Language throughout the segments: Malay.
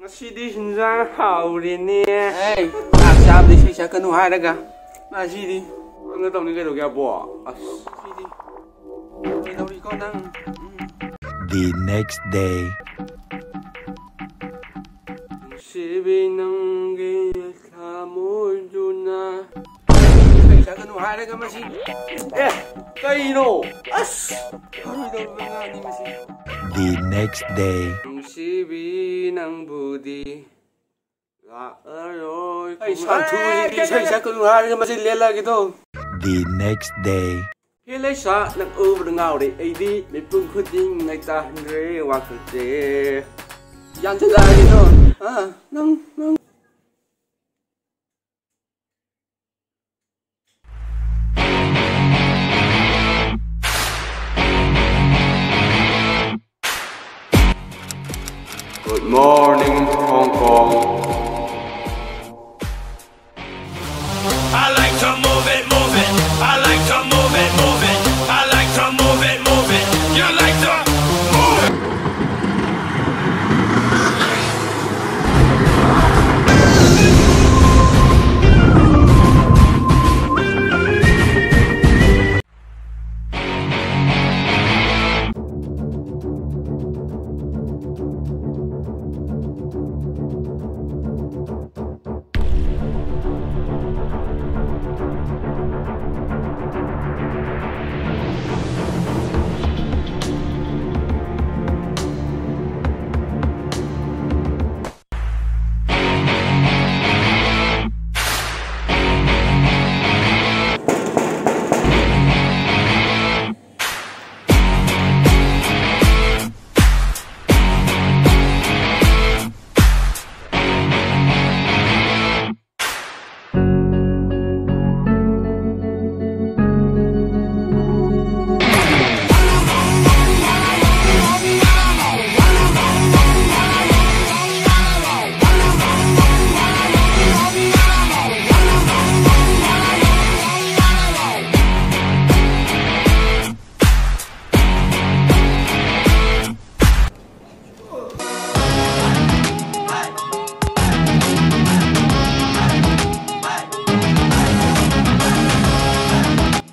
Ngasidi hinjang haurine. Hey, chak chab di sai sakanu hairaga. Ngasidi. Ang tawni kay dogya bo. Ngasidi. Kinauri ko nang. The next day. Sibi nang gikamoljuna. Sai sakanu hairaga masi. Kaino. Haru daw nga ni masi. The next day. Sibi nang budi. Ay santu di sai sakanu hairaga masi lela gitu. The next day. Hilay sa nang ngao de AD may pung khuding ngai ta hre wa khte. Yang cela gitu. Nang. Good morning, Hong Kong. I like to move it, move it. I like to move it, move it. I like to move it, move it. You like to move it.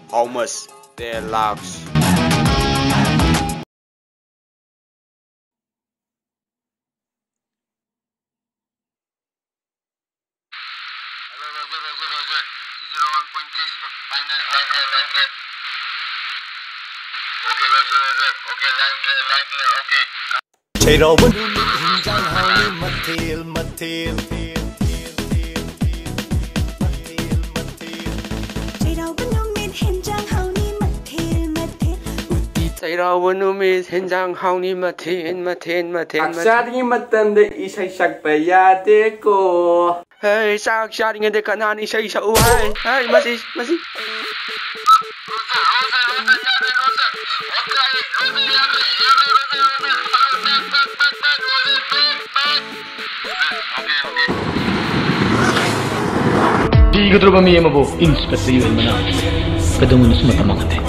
How much they loves. Hello, Roger. 01.6, line clear. Okay, Roger. Okay, line clear, okay. Cheirawan. Cheirawan umi henjang hauni mathen. Aksari matanda isay sakpa yate ko. Hey, sak sharing de kanani sai sa uhai. Hey, masi. Roger. Di ko tropa mi emo bo inspector yun mana. Kadungan sa mata mga te.